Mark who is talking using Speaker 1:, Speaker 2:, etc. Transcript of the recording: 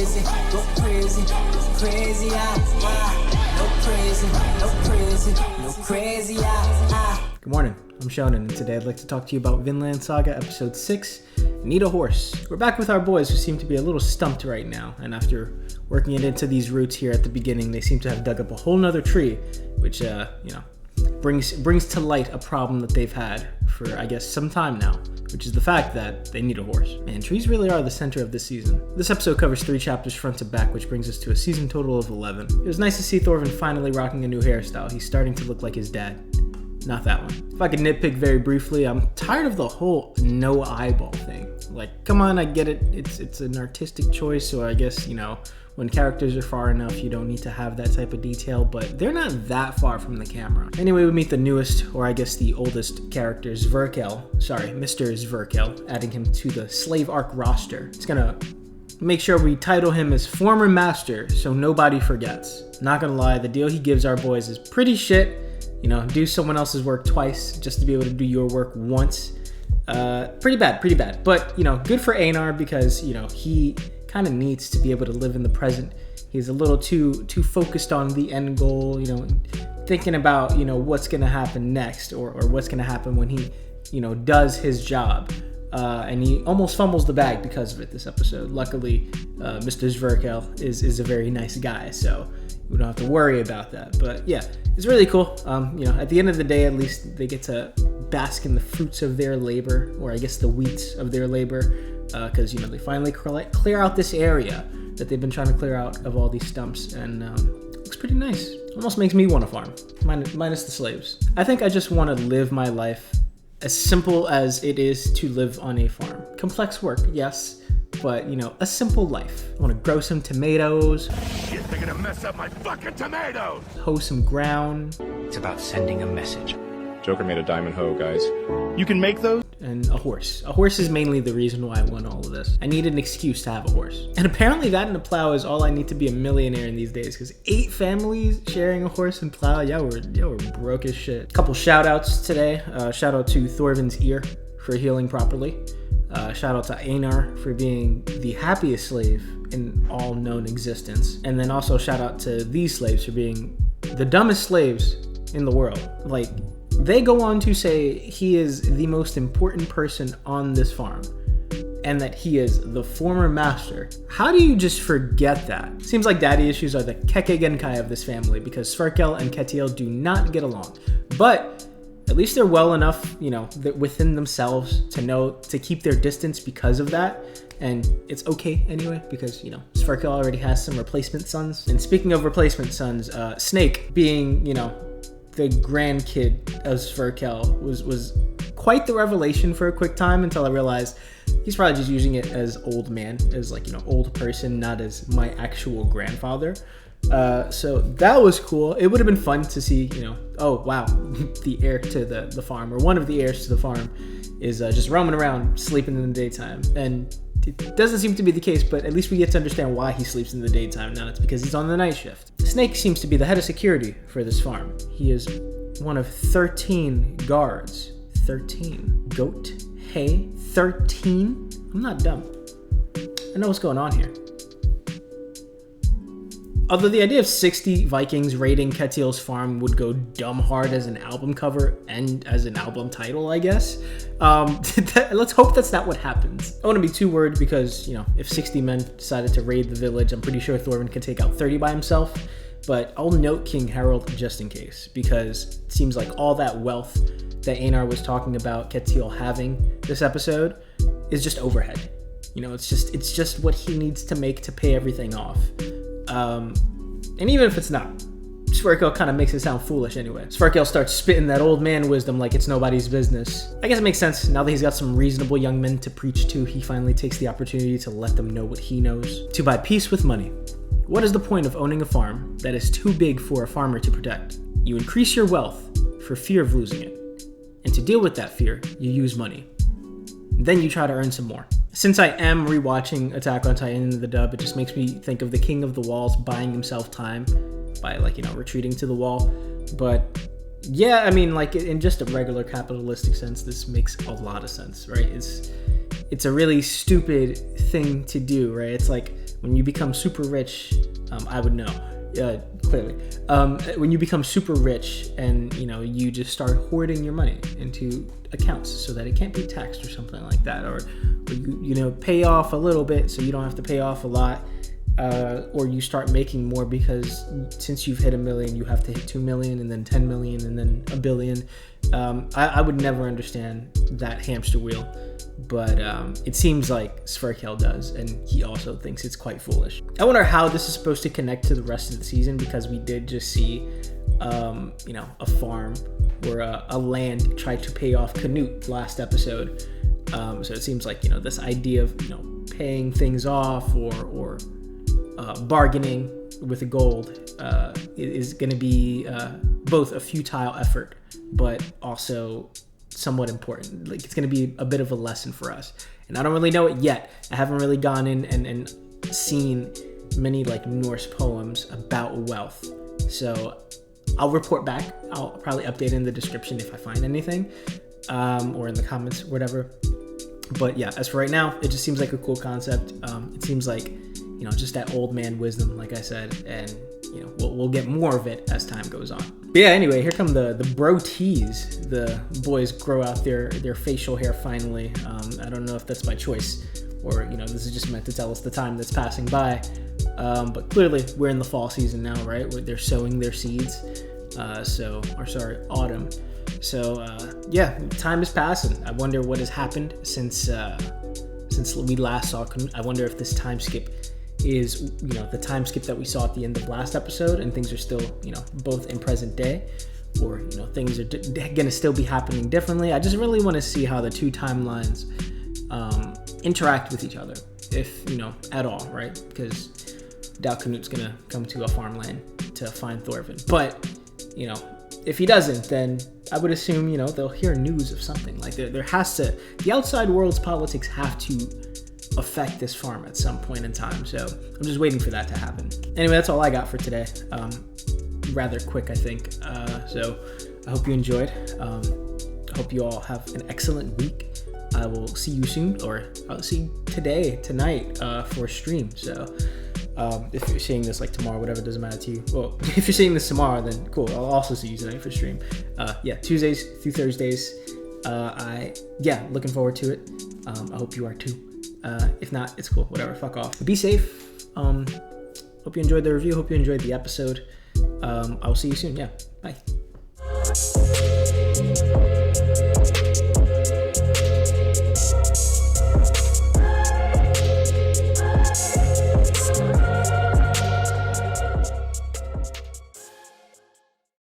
Speaker 1: crazy, go crazy, crazy, no crazy, no crazy, no crazy,
Speaker 2: Good morning, I'm Shonen, and today I'd like to talk to you about Vinland Saga Episode 6, Need a Horse. We're back with our boys who seem to be a little stumped right now, and after working it into these roots here at the beginning, they seem to have dug up a whole nother tree, which, brings to light a problem that they've had for, I guess, some time now, which is the fact that they need a horse. Man, trees really are the center of this season. This episode covers 3 chapters front to back, which brings us to a season total of 11. It was nice to see Thorvin finally rocking a new hairstyle. He's starting to look like his dad. Not that one. If I could nitpick very briefly, I'm tired of the whole no eyeball thing. Like, come on, I get it. It's an artistic choice, so I guess, when characters are far enough, you don't need to have that type of detail, but they're not that far from the camera. Anyway, we meet the newest, or I guess the oldest character, Mr. Zverkel, adding him to the Slave Arc roster. It's gonna make sure we title him as former master, so nobody forgets. Not gonna lie, the deal he gives our boys is pretty shit. Do someone else's work twice just to be able to do your work once. Pretty bad. But, good for Einar because, he kind of needs to be able to live in the present. He's a little too focused on the end goal, thinking about, what's going to happen next or what's going to happen when he, does his job. And he almost fumbles the bag because of it this episode. Luckily, Mr. Zverkel is a very nice guy, so we don't have to worry about that. But yeah, it's really cool. At the end of the day, at least they get to bask in the fruits of their labor, or I guess the wheats of their labor, because they finally clear out this area that they've been trying to clear out of all these stumps, and looks pretty nice. Almost makes me want to farm, minus the slaves. I think I just want to live my life as simple as it is to live on a farm. Complex work, yes, but a simple life. I want to grow some tomatoes.
Speaker 3: Shit, they're gonna mess up my fucking tomatoes!
Speaker 2: Hoe some ground.
Speaker 4: It's about sending a message.
Speaker 5: Joker made a diamond hoe, guys. You can make those?
Speaker 2: And a horse. A horse is mainly the reason why I want all of this. I need an excuse to have a horse. And apparently that and a plow is all I need to be a millionaire in these days, because 8 families sharing a horse and plow, y'all were broke as shit. Couple shout outs today. Shout out to Thorvin's ear for healing properly. Shout out to Einar for being the happiest slave in all known existence. And then also shout out to these slaves for being the dumbest slaves in the world. Like, they go on to say he is the most important person on this farm and that he is the former master. How do you just forget that? Seems like daddy issues are the Keke Genkai of this family, because Sverkel and Ketiel do not get along. But at least they're well enough, within themselves to know to keep their distance because of that. And it's okay anyway, because, Sverkel already has some replacement sons. And speaking of replacement sons, Snake being, the grandkid of Sverkel was quite the revelation for a quick time, until I realized he's probably just using it as old man, as old person, not as my actual grandfather. So that was cool. It would have been fun to see, oh wow, the heir to the farm, or one of the heirs to the farm, is just roaming around sleeping in the daytime. And it doesn't seem to be the case, but at least we get to understand why he sleeps in the daytime. Now it's because he's on the night shift. Snake seems to be the head of security for this farm. He is one of 13 guards. 13. Goat. Hey. 13? I'm not dumb. I know what's going on here. Although the idea of 60 Vikings raiding Ketiel's farm would go dumb hard as an album cover and as an album title, I guess. Let's hope that's not what happens. I wouldn't be too worried because, if 60 men decided to raid the village, I'm pretty sure Thorvin can take out 30 by himself. But I'll note King Harold just in case, because it seems like all that wealth that Einar was talking about Ketiel having this episode is just overhead. It's just what he needs to make to pay everything off. And even if it's not, Sverkel kind of makes it sound foolish anyway. Sverkel starts spitting that old man wisdom like it's nobody's business. I guess it makes sense. Now that he's got some reasonable young men to preach to, he finally takes the opportunity to let them know what he knows. To buy peace with money. What is the point of owning a farm that is too big for a farmer to protect? You increase your wealth for fear of losing it. And to deal with that fear, you use money. Then you try to earn some more. Since I am rewatching Attack on Titan in the dub, it just makes me think of the King of the Walls buying himself time by retreating to the wall. But yeah, I mean, in just a regular capitalistic sense, this makes a lot of sense, right? it's a really stupid thing to do, right? It's like when you become super rich, I would know, clearly. When you become super rich and, you just start hoarding your money into accounts so that it can't be taxed or something like that, or you pay off a little bit so you don't have to pay off a lot, or you start making more because since you've hit $1 million, you have to hit $2 million and then 10 million and then $1 billion. I would never understand that hamster wheel, but it seems like Sverkel does, and he also thinks it's quite foolish. I wonder how this is supposed to connect to the rest of the season, because we did just see a farm or a land tried to pay off Canute last episode. So it seems like this idea of paying things off or bargaining with the gold is going to be both a futile effort, but also somewhat important. Like, it's going to be a bit of a lesson for us, and I don't really know it yet. I haven't really gone in and seen many like Norse poems about wealth, so I'll report back. I'll probably update in the description if I find anything, or in the comments or whatever. But yeah, as for right now, it just seems like a cool concept. It seems like just that old man wisdom, like I said, and we'll get more of it as time goes on. But yeah, anyway, here come the bro tees. The boys grow out their facial hair finally. I don't know if that's by choice or this is just meant to tell us the time that's passing by. But clearly we're in the fall season now, right? Where they're sowing their seeds. Autumn. So yeah, time is passing. I wonder what has happened since we last saw Canute. I wonder if this time skip is the time skip that we saw at the end of last episode, and things are still both in present day, or things are gonna still be happening differently. I just really want to see how the two timelines interact with each other, if at all, right? Because doubt Canute's gonna come to a farmland to find Thorfinn, but if he doesn't, then I would assume they'll hear news of something. Like there has to, the outside world's politics have to affect this farm at some point in time. So I'm just waiting for that to happen. Anyway, that's all I got for today. Rather quick, I think. So I hope you enjoyed. I hope you all have an excellent week. I will see you soon, or I'll see you tonight for a stream. So if you're seeing this like tomorrow, whatever, doesn't matter to you. Well, if you're seeing this tomorrow, then cool. I'll also see you tonight for stream. Tuesdays through Thursdays. Looking forward to it. I hope you are too. If not, it's cool. Whatever. Fuck off. Be safe. Hope you enjoyed the review. Hope you enjoyed the episode. I will see you soon. Yeah. Bye.